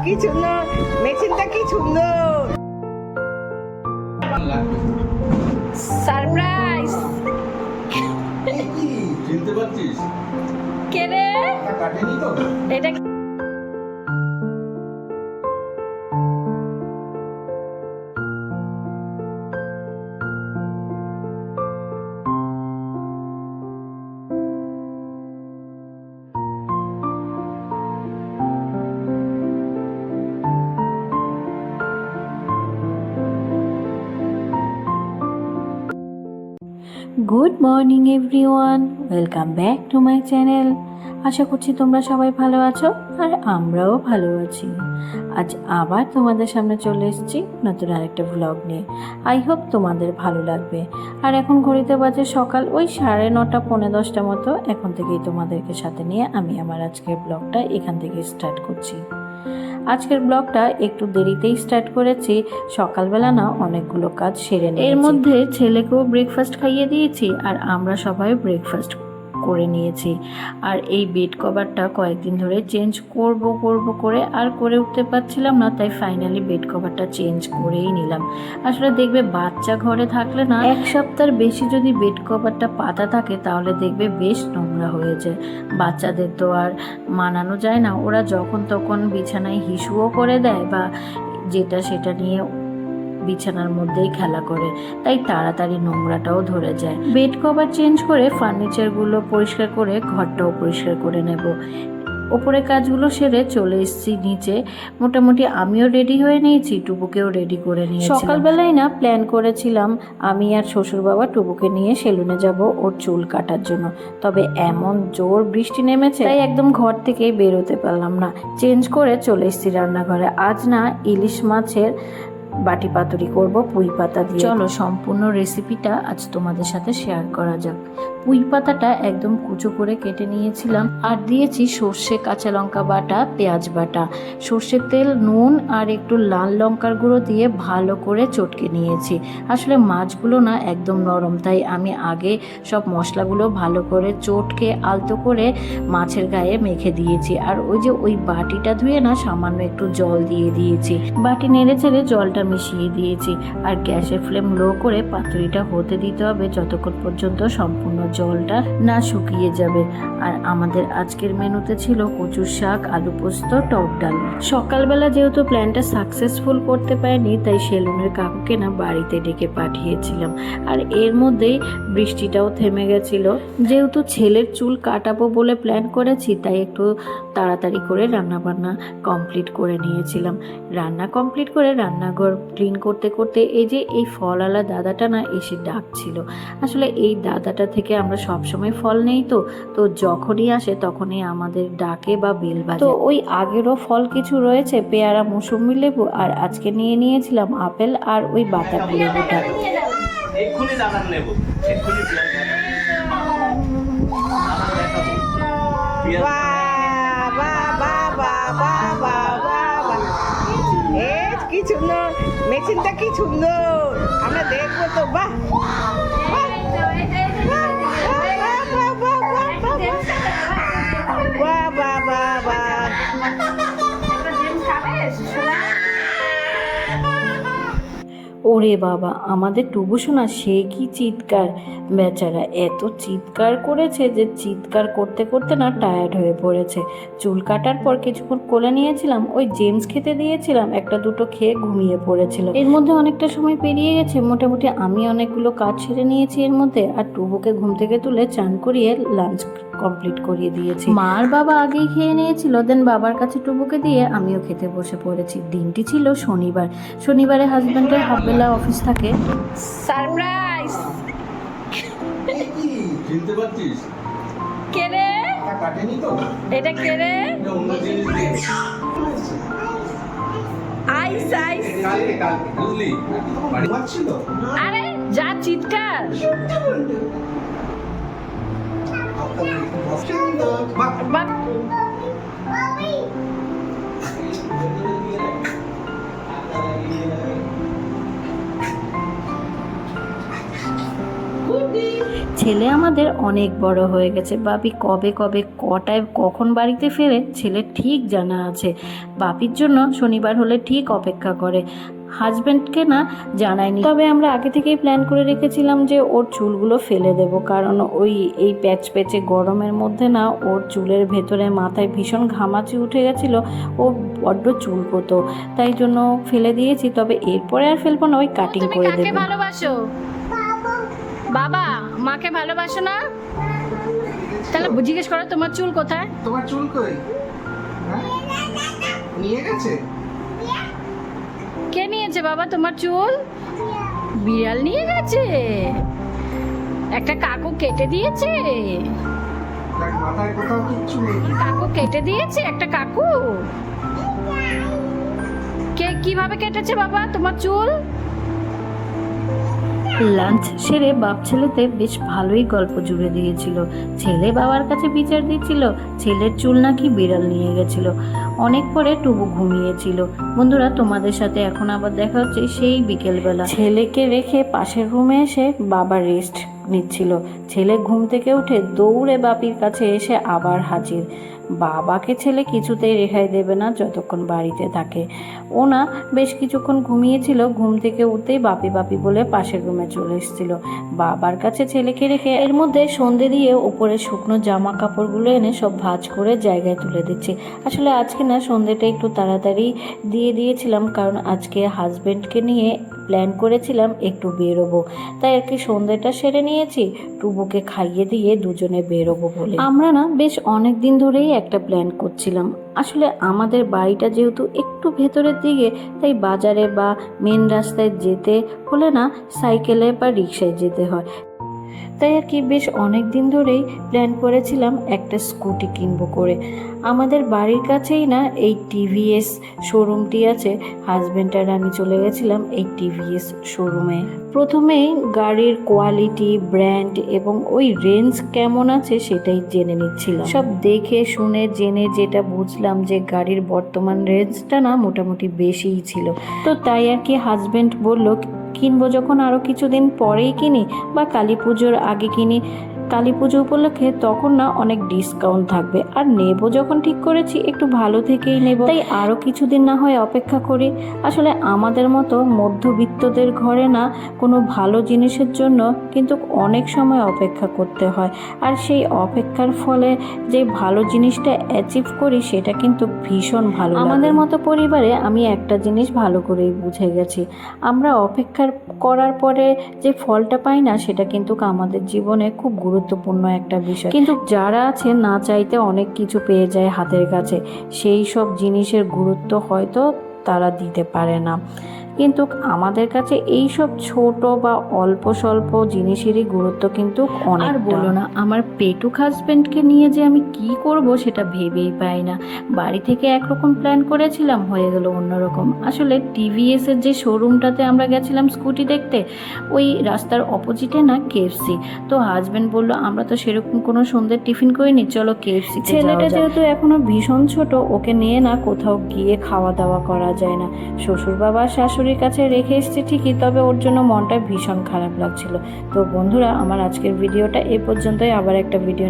কি সুন্দর মেশিনটা, কি সুন্দর সারপ্রাইজ। চিনতে পারছিস? কে রে? কাটেনি তো এটা good morning everyone, welcome back to my channel. আশা করছি তোমরা সবাই ভালো আছো আর আমরাও ভালো আছি। আজ আবার তোমাদের সামনে চলে এসেছি নতুন আরেকটা ভ্লগ নিয়ে। আই হোপ তোমাদের ভালো লাগবে। আর এখন ঘড়িতে বাজে সকাল ওই 9:30 পৌনে 10টা মতো। এখন থেকেই তোমাদেরকে সাথে নিয়ে আমি আমার আজকের ব্লগটা এখান থেকে স্টার্ট করছি। আজকের ব্লগটা একটু দেরিতেই স্টার্ট করেছি। সকালবেলা না অনেকগুলো কাজ সেরে নিয়েছি। এর মধ্যে ছেলেকেও ব্রেকফাস্ট খাইয়ে দিয়েছি আর আমরা সবাই ব্রেকফাস্ট করে নিয়েছি। আর এই বেড কভারটা কয়েকদিন ধরে চেঞ্জ করব করে আর করে উঠতে পারছিলাম না, তাই ফাইনালি বেড কভারটা চেঞ্জ করেই নিলাম। আসলে দেখবে বাচ্চা ঘরে থাকলে না এক সপ্তাহের বেশি যদি বেড কভারটা পাতা থাকে তাহলে দেখবে বেশ নোংরা হয়ে যায়। বাচ্চাদের তো আর মানানো যায় না, ওরা যখন তখন বিছানায় হিসুও করে দেয় বা যেটা সেটা নিয়ে বিছানার মধ্যেই খেলা করে, তাই তাড়াতাড়ি নোংরাটাও ধরে যায়। বেড কভার চেঞ্জ করে ফার্নিচারগুলো পরিষ্কার করে ঘরটাও পরিষ্কার করে নেব। ওপরে কাজগুলো সেরে চলে এসেছি নিচে। মোটামুটি আমিও রেডি হয়ে নিয়েছি, টুবুকেও রেডি করে নিয়েছি। সকালবেলায় না প্ল্যান করেছিলাম আমি আর শ্বশুর বাবা টুবুকে নিয়ে সেলুনে যাব ওর চুল কাটার জন্য। তবে এমন জোর বৃষ্টি নেমেছে তাই একদম ঘর থেকে বেরোতে পারলাম না। চেঞ্জ করে চলে এসেছি রান্নাঘরে। আজ না ইলিশ মাছের বাটি পাতুরি করব পুঁই পাতা দিয়ে। চলো সম্পূর্ণ রেসিপিটা আজ তোমাদের সাথে শেয়ার করা যাক। পুঁই পাতাটা একদম কুচো করে কেটে নিয়েছিলাম আর দিয়েছি সর্ষে, কাঁচা লঙ্কা বাটা, পেঁয়াজ বাটা, সর্ষের তেল, নুন আর একটু লাল লঙ্কার গুঁড়ো দিয়ে ভালো করে চটকে নিয়েছি। আসলে মাছগুলো না একদম নরম, তাই আমি আগে সব মশলাগুলো ভালো করে চটকে আলতো করে মাছের গায়ে মেখে দিয়েছি। আর ওই বাটিটা ধুয়ে না সামান্য একটু জল দিয়ে দিয়েছি। বাটি নেড়ে চেড়ে জলটা মিশিয়ে দিয়েছি আর গ্যাসের ফ্লেম লো করে পাতুরিটা হতে দিতে হবে যতক্ষণ পর্যন্ত সম্পূর্ণ জলটা না শুকিয়ে যাবে। আর আমাদের আজকের মেনুতে ছিল কচুর শাক, আলু পোস্ত, টক ডাল। সকালবেলা যেহেতু প্ল্যানটা সাকসেসফুল করতে পারিনি তাই সেলুনের কাকুকে না বাড়িতে ডেকে পাঠিয়েছিলাম। আর এর মধ্যেই বৃষ্টিটাও থেমে গেছিল। যেহেতু ছেলের চুল কাটাবো বলে প্ল্যান করেছি তাই একটু তাড়াতাড়ি করে রান্নাবান্না কমপ্লিট করে নিয়েছিলাম। রান্না কমপ্লিট করে রান্নাঘর ক্লিন করতে করতে এই ফলওয়ালা দাদাটা না এসে ডাকছিল। আসলে এই দাদাটা থেকে আমরা সবসময় ফল নেই, তো যখনই আসে তখনই আমাদের ডাকে বা বেল বাজে। তো ওই আগেরও ফল কিছু রয়েছে, পেয়ারা, মৌসুমী লেবু, আর আজকে নিয়ে নিয়েছিলাম আপেল আর ওই বাতাবি লেবুটা। এক্ষুনি দাদার নেব, এক্ষুনি কি সুন্দর মেশিনটা, কি সুন্দর আমরা দেখবো তো। বাহ বাহ বাহ বাহ বাহ। ওরে বাবা, আমাদের টুবু সোনা সে কি চিৎকার! বেচারা এত চিৎকার করেছে যে চিৎকার করতে করতে না টায়ার্ড হয়ে পড়েছে। চুল কাটার পর কিছুক্ষণ কোলে নিয়েছিলাম, ওই জেমস খেতে দিয়েছিলাম, একটা দুটো খেয়ে ঘুমিয়ে পড়েছিল। এর মধ্যে অনেকটা সময় পেরিয়ে গেছে। মোটামুটি আমি অনেকগুলো কাজ সেরে নিয়েছি এর মধ্যে, আর টুবুকে ঘুম থেকে তুলে চান করিয়ে লাঞ্চ কমপ্লিট করিয়ে দিয়েছি। মার বাবা আগেই খেয়ে নিয়েছিল, দেন বাবার কাছে টুবুকে দিয়ে আমিও খেতে বসে পড়েছি। দিনটি ছিল শনিবার। শনিবারে হাজব্যান্ডের হাফবেলা অফিস থাকে। সারপ্রাইজ। চিনতে পারছিস? কে রে? কাটেনি তো এটা কে রে? অন্য জিনিস আইস আইস। কালকে বুঝলি বাড়ি ছিল। আরে যা চিৎকার! বাহ ছেলে আমাদের অনেক বড় হয়ে গেছে। বাপি কবে কবে কটায় কখন বাড়িতে ফেরে ছেলে ঠিক জানা আছে। বাপির জন্য শনিবার হলে ঠিক অপেক্ষা করে, হাজব্যান্ডকে না জানায়নি। তবে আমরা আগে থেকেই প্ল্যান করে রেখেছিলাম যে ওর চুলগুলো ফেলে দেব, কারণ এই প্যাচ প্যাচে গরমের মধ্যে না ওর চুলের ভেতরে মাথায় ভীষণ ঘামাচি উঠে গেছিলো, ও বড্ড চুলকোতো, তাই জন্য ফেলে দিয়েছি। তবে এরপরে আর ফেলবো না, ওই কাটিং করে দেবো। কাকে ভালোবাসো? বাবা মাকে ভালোবাসো না? তাহলে জিজ্ঞেস করো তোমার চুল কোথায়? তোমার চুল কই? হ্যাঁ? নিয়ে গেছে? কে নিয়েছে বাবা তোমার চুল? বিড়াল নিয়ে গেছে? একটা কাকু কেটে দিয়েছে? দেখ মাথায় কোথাও কিচ্ছু নেই। কাকু কেটে দিয়েছে একটা কাকু? কে কিভাবে কেটেছে বাবা তোমার চুল? লাঞ্চ সেরে বাপ ছেলেতে বেশ ভালোই গল্প জুড়ে দিয়েছিল। ছেলে বাবার কাছে বিচার দিচ্ছিল ছেলের চুল নাকি বিড়াল নিয়ে গেছিল। অনেক পরে টুবু ঘুমিয়েছিল। বন্ধুরা, তোমাদের সাথে এখন আবার দেখা হচ্ছে সেই বিকেলবেলা। ছেলেকে রেখে পাশের রুমে এসে বাবা রেস্ট নিচ্ছিল। ছেলে ঘুম থেকে উঠে দৌড়ে বাপির কাছে এসে আবার হাজির। বাবাকে ছেলে কিছুতেই রেহাই দেবে না যতক্ষণ বাড়িতে থাকে। ও না বেশ কিছুক্ষণ ঘুমিয়েছিল, ঘুম থেকে উঠতেই বাপি বাপি বলে পাশের রুমে চলে এসেছিল বাবার কাছে ছেলেকে রেখে। এর মধ্যে সন্ধে দিয়ে উপরে শুকনো জামা কাপড়গুলো এনে সব ভাঁজ করে জায়গায় তুলে দিচ্ছি। আসলে আজকে না সন্ধেটা একটু তাড়াতাড়ি দিয়ে দিয়েছিলাম, কারণ আজকে হাজব্যান্ডকে নিয়ে প্ল্যান করেছিলাম একটু বেরোবো, তাই আর কি সন্ধেটা সেরে নিয়েছি। টুবুকে খাইয়ে দিয়ে দুজনে বেরোবো বলে। আমরা না বেশ অনেক দিন ধরেই একটা প্ল্যান করছিলাম। আসলে আমাদের বাড়িটা যেহেতু একটু ভেতরের দিকে, তাই বাজারে বা মেন রাস্তায় যেতে হলে না সাইকেলে বা রিক্সায় যেতে হয়। তাই আর কি বেশ অনেক দিন ধরেই প্ল্যান করেছিলাম একটা স্কুটি কিনবো করে। আমাদের বাড়ির কাছেই না এই টিভিএস শোরুমটি আছে। হাজব্যান্ড আর আমি চলে গেছিলাম এই টিভিএস শোরুমে। প্রথমেই গাড়ির কোয়ালিটি, ব্র্যান্ড এবং ওই রেঞ্জ কেমন আছে সেটাই জেনে নিচ্ছিলাম। সব দেখে শুনে জেনে যেটা বুঝলাম যে গাড়ির বর্তমান রেঞ্জটা না মোটামুটি বেশিই ছিল। তো তাই আর কি হাজব্যান্ড বলল কিনবো যখন আরও কিছুদিন পরেই কিনি বা কালী পুজোর আগে কিনি, কালী পুজো উপলক্ষে তখন না অনেক ডিসকাউন্ট থাকবে। আর নেব যখন ঠিক করেছি একটু ভালো থেকেই নেব, তাই আরও কিছুদিন না হয় অপেক্ষা করি। আসলে আমাদের মতো মধ্যবিত্তদের ঘরে না কোনো ভালো জিনিসের জন্য কিন্তু অনেক সময় অপেক্ষা করতে হয়, আর সেই অপেক্ষার ফলে যে ভালো জিনিসটা অ্যাচিভ করি সেটা কিন্তু ভীষণ ভালো। আমাদের মতো পরিবারে আমি একটা জিনিস ভালো করেই বুঝে গেছি, আমরা অপেক্ষার করার পরে যে ফলটা পাই না সেটা কিন্তু আমাদের জীবনে খুব গুরুত্বপূর্ণ একটা বিষয়। কিন্তু যারা আছে না চাইতে অনেক কিছু পেয়ে যায় হাতের কাছে, সেই সব জিনিসের গুরুত্ব হয়তো তারা দিতে পারে না। কিন্তু আমাদের কাছে এই সব ছোট বা অল্প স্বল্প জিনিসেরই গুরুত্ব কিন্তু অনেক। আর বলো না, আমার পেটুক হাজব্যান্ডকে নিয়ে যে আমি কি করব সেটা ভেবেই পাই না। বাড়ি থেকে একরকম প্ল্যান করেছিলাম, হয়ে গেল অন্যরকম। আসলে টিভিএস এর যে শোরুমটাতে আমরা গেছিলাম স্কুটি দেখতে, ওই রাস্তার অপোজিটে না কেএফসি। তো হাজব্যান্ড বললো আমরা তো সেরকম কোনো সন্ধ্যের টিফিন করিনি, চলো কেএফসি। ছেলেটা যেহেতু এখনো ভীষণ ছোট, ওকে নিয়ে না কোথাও গিয়ে খাওয়া দাওয়া করা যায় না। শ্বশুর বাবা শাশুড়ির কাছে রেখে এসেছি ঠিকই, তবে ওর জন্য মনটা ভীষণ খারাপ লাগছিল। তো বন্ধুরা, আমার আজকের ভিডিওটা এই পর্যন্তই। আবার একটা ভিডিও